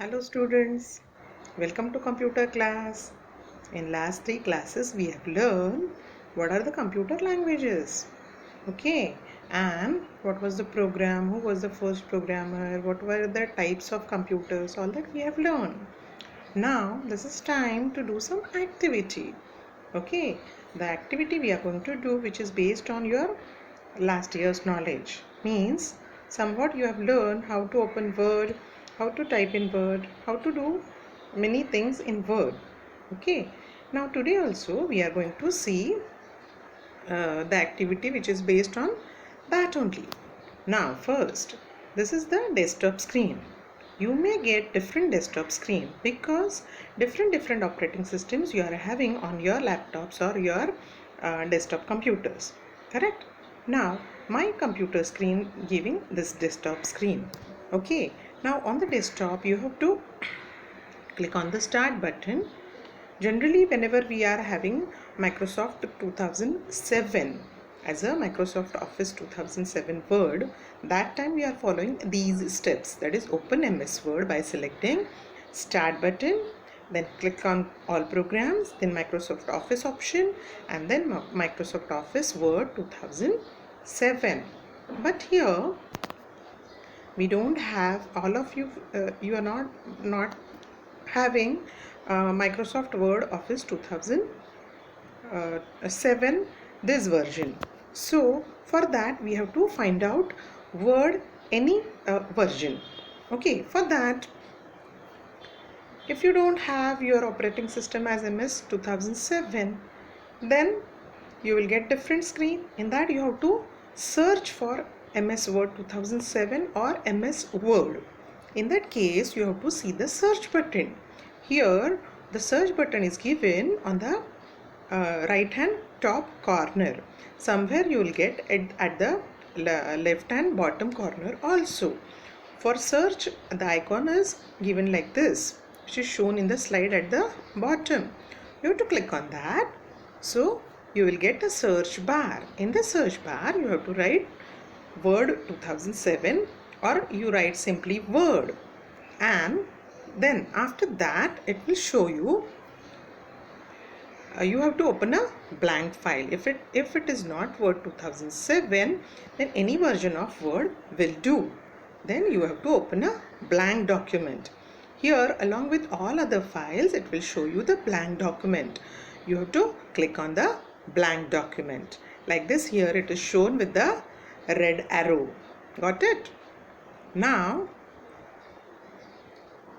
Hello students, welcome to computer class. In last 3 classes we have learned what are the computer languages. Okay, and what was the program, who was the first programmer, what were the types of computers, all that we have learned. Now this is time to do some activity. Okay, the activity we are going to do, which is based on your last year's knowledge, means somewhat you have learned how to open Word, how to type in Word, how to do many things in Word. Okay, now today also we are going to see the activity which is based on that only. Now first, this is the desktop screen. You may get different desktop screen because different operating systems you are having on your laptops or your desktop computers, correct? Now my computer screen giving this desktop screen. Okay, now on the desktop you have to click on the start button. Generally, whenever we are having Microsoft 2007 as a Microsoft Office 2007 Word, that time we are following these steps. That is, open MS Word by selecting Start button, then click on All Programs, then Microsoft Office option, and then Microsoft Office Word 2007. But here we don't have all of you. You are not having Microsoft Word Office 2007 this version. So for that we have to find out Word any version. Okay, for that, if you don't have your operating system as MS 2007, then you will get different screen. In that you have to search for MS Word 2007 or MS Word. In that case you have to see the search button. Here the search button is given on the right hand top corner. Somewhere you will get at the left hand bottom corner also. For search, the icon is given like this, which is shown in the slide at the bottom. You have to click on that. So you will get a search bar. In the search bar you have to write Word 2007 or you write simply Word, and then after that it will show you you have to open a blank file. If it is not Word 2007, then any version of Word will do. Then you have to open a blank document. Here, along with all other files, it will show you the blank document. You have to click on the blank document. Like this, here it is shown with the red arrow. Got it? Now,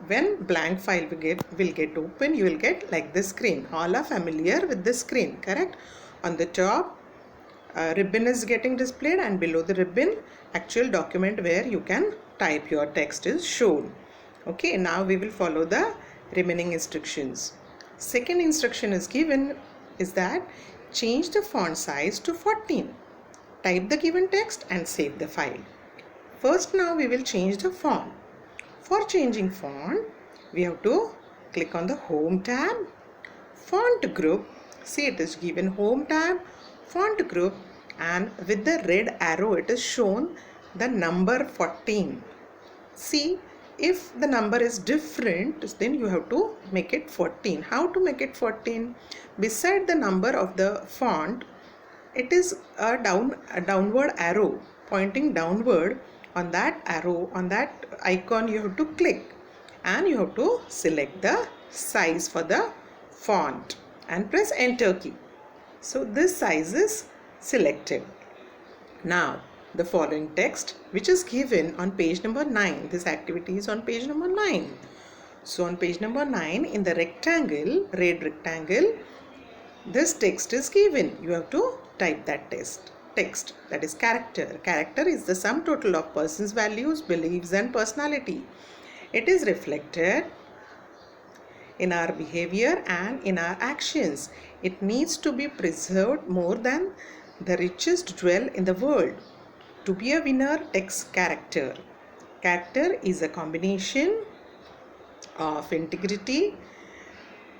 when blank file will get open, you will get like this screen. All are familiar with this screen, correct? On the top, ribbon is getting displayed, and below the ribbon, actual document where you can type your text is shown. Okay, now we will follow the remaining instructions. Second instruction is given is that change the font size to 14. Type the given text and save the file. First, now we will change the font. For changing font, we have to click on the Home tab, Font Group. See, it is given Home tab, Font Group, and with the red arrow it is shown the number 14. See, if the number is different, then you have to make it 14. How to make it 14? Beside the number of the font, it is a downward arrow pointing downward. On that arrow, on that icon, you have to click and you have to select the size for the font and press enter key. So this size is selected. Now the following text, which is given on page number 9. This activity is on page number 9. So on page number 9, in the rectangle, red rectangle, this text is given. You have to type that text, that is character. Character is the sum total of person's values, beliefs and personality. It is reflected in our behavior and in our actions. It needs to be preserved more than the richest jewel in the world. To be a winner takes character. Character is a combination of integrity,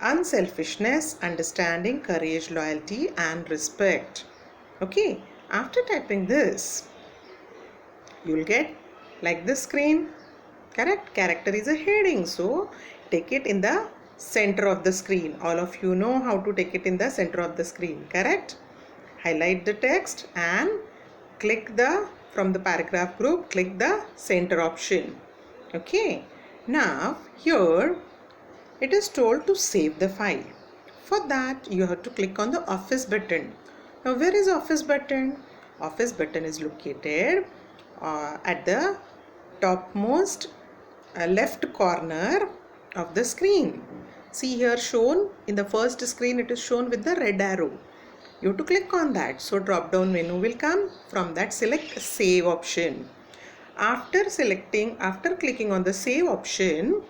unselfishness, understanding, courage, loyalty and respect. Okay, after typing this, you will get like this screen, Correct? Character is a heading, so take it in the center of the screen. All of you know how to take it in the center of the screen. Correct? Highlight the text and click from the paragraph group, click the center option. Okay. Now here it is told to save the file. For that you have to click on the office button. Now where is office button? Office button is located at the topmost left corner of the screen. See here, shown in the first screen, it is shown with the red arrow. You have to click on that. So drop down menu will come. From that select save option. After clicking on the save option,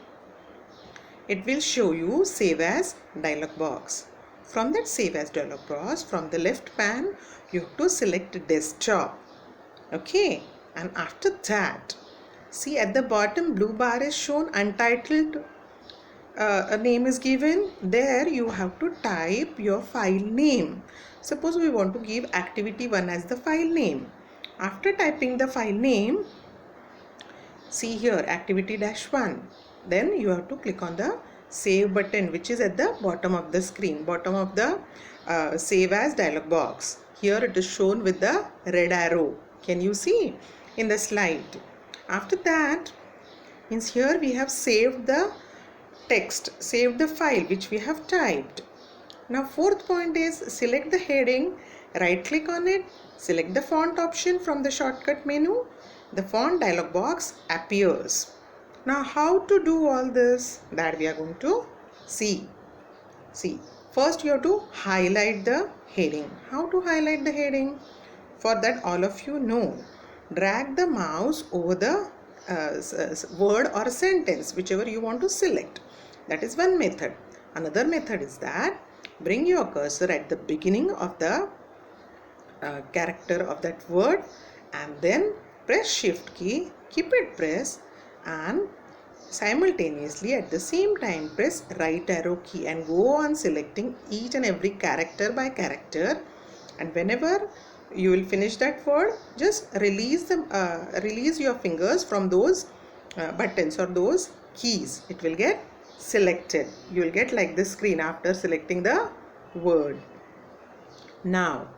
it will show you save as dialog box. From that save as dialog box, from the left pan, you have to select desktop. Okay, and after that, see at the bottom blue bar is shown untitled, a name is given. There you have to type your file name. Suppose we want to give activity 1 as the file name. After typing the file name, see here activity -1. Then you have to click on the save button, which is at the bottom of the screen, bottom of the save as dialog box. Here it is shown with the red arrow. Can you see in the slide? After that, means here we have saved the text, saved the file which we have typed. Now fourth point is select the heading, right click on it, select the font option from the shortcut menu. The font dialog box appears. Now how to do all this, that we are going to see. First you have to highlight the heading. How to highlight the heading? For that all of you know. Drag the mouse over the word or sentence, whichever you want to select. That is one method. Another method is that bring your cursor at the beginning of the character of that word and then press shift key, keep it pressed, and simultaneously at the same time press right arrow key and go on selecting each and every character by character, and whenever you will finish that word, just release your fingers from those buttons or those keys. It will get selected. You will get like this screen after selecting the word. Now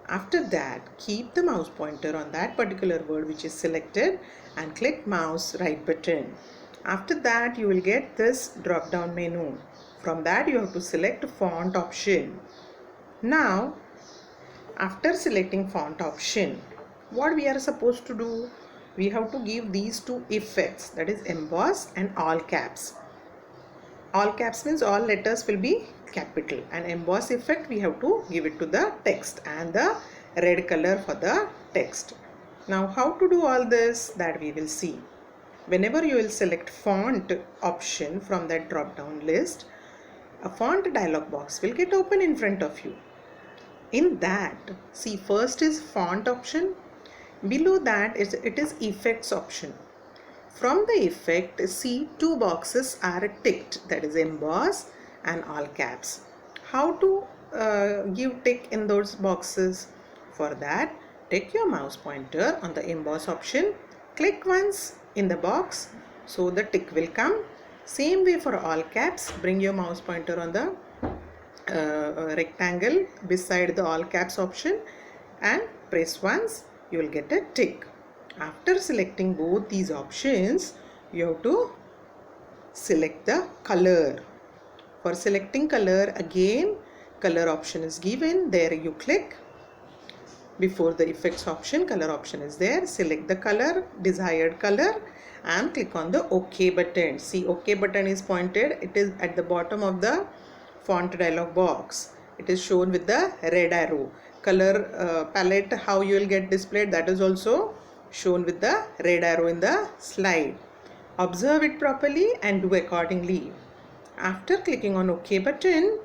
after that, keep the mouse pointer on that particular word which is selected and click mouse right button. After that you will get this drop down menu. From that you have to select font option. Now after selecting font option, what we are supposed to do? We have to give these two effects, that is emboss and all caps. All caps means all letters will be capital, and emboss effect we have to give it to the text and the red color for the text. Now how to do all this, that we will see. Whenever you will select font option from that drop down list, a font dialog box will get open in front of you. In that, see, first is font option, below that it is effects option. From the effect, see, two boxes are ticked, that is emboss and all caps. How to give tick in those boxes? For that, take your mouse pointer on the emboss option, click once in the box, so the tick will come. Same way for all caps, bring your mouse pointer on the rectangle beside the all caps option and press once, you will get a tick. After selecting both these options, you have to select the color. For selecting color, again color option is given. There you click. Before the effects option, color option is there. Select the color, desired color, and click on the OK button. See, OK button is pointed. It is at the bottom of the font dialog box. It is shown with the red arrow. Color palette, how you will get displayed, that is also shown with the red arrow in the slide. Observe it properly and do accordingly. After clicking on OK button,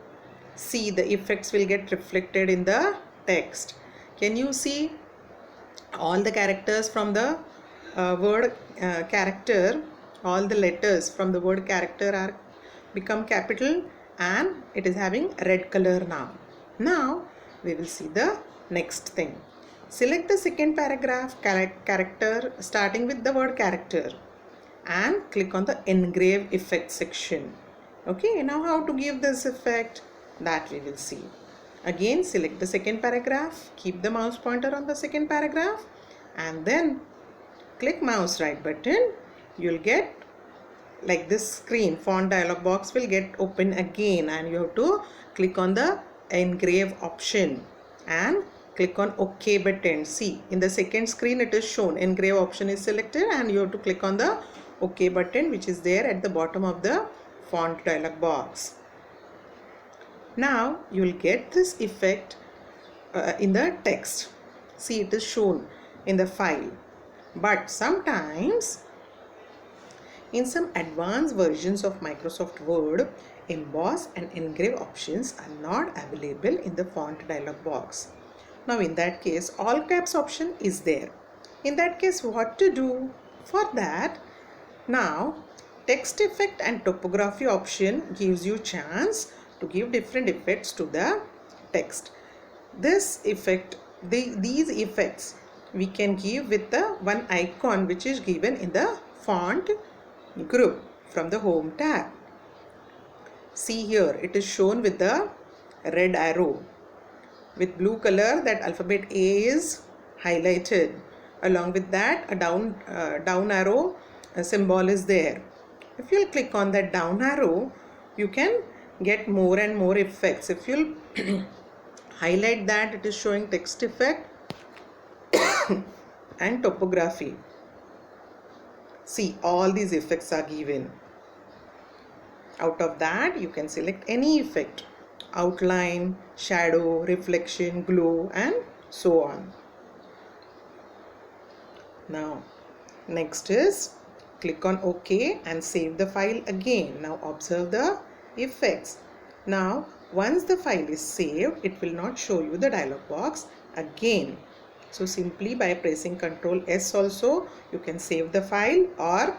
see, the effects will get reflected in the text. Can you see all the characters from the word character, all the letters from the word character are become capital and it is having red color now. Now we will see the next thing. Select the second paragraph character starting with the word character. and click on the engrave effect section. Okay, now how to give this effect, that we will see. Again, select the second paragraph, keep the mouse pointer on the second paragraph, and then click mouse right button. You'll get like this screen. Font dialog box will get open again, and you have to click on the engrave option and click on OK button. See, in the second screen it is shown engrave option is selected, and you have to click on the OK button, which is there at the bottom of the font dialog box. Now you will get this effect in the text. See, it is shown in the file, but sometimes in some advanced versions of Microsoft Word, emboss and engrave options are not available in the font dialog box. Now in that case, all caps option is there. In that case, what to do? For that, now text effect and typography option gives you chance to give different effects to the text. This effect, these effects we can give with the one icon which is given in the font group from the home tab. See here, it is shown with the red arrow. With blue color, that alphabet A is highlighted. Along with that, a down arrow symbol is there. If you click on that down arrow, you can get more and more effects. If you highlight that, it is showing text effect and typography. See, all these effects are given. Out of that, you can select any effect: outline, shadow, reflection, glow, and so on. Now, next is click on OK and save the file again. Now observe the effects. Now, once the file is saved, it will not show you the dialog box again. So simply by pressing Ctrl S also, you can save the file, or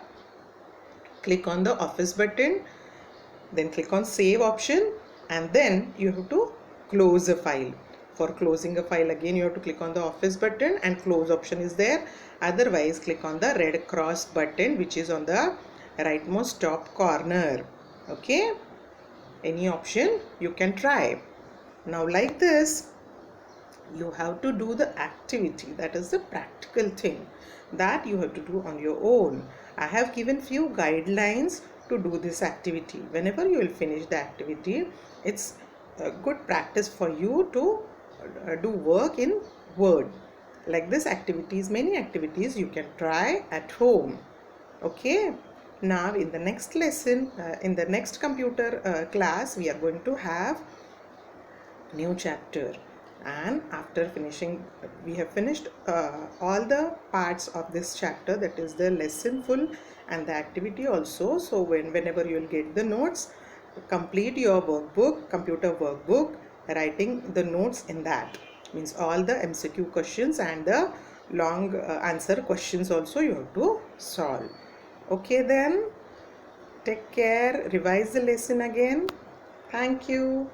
click on the Office button, then click on Save option, and then you have to close the file. For closing a file, again you have to click on the Office button and Close option is there. Otherwise, click on the red cross button which is on the rightmost top corner. Okay, any option you can try. Now like this, you have to do the activity, that is the practical thing that you have to do on your own. I have given few guidelines to do this activity. Whenever you will finish the activity, it's a good practice for you to do work in Word. Like this activities, many activities you can try at home. Okay, now in the next lesson, in the next computer class, we are going to have new chapter. And after finishing, we have finished all the parts of this chapter, that is the lesson full and the activity also. So whenever you will get the notes, complete your workbook, computer workbook, writing the notes in that. Means all the MCQ questions and the long answer questions also you have to solve. Okay then, take care, revise the lesson again. Thank you.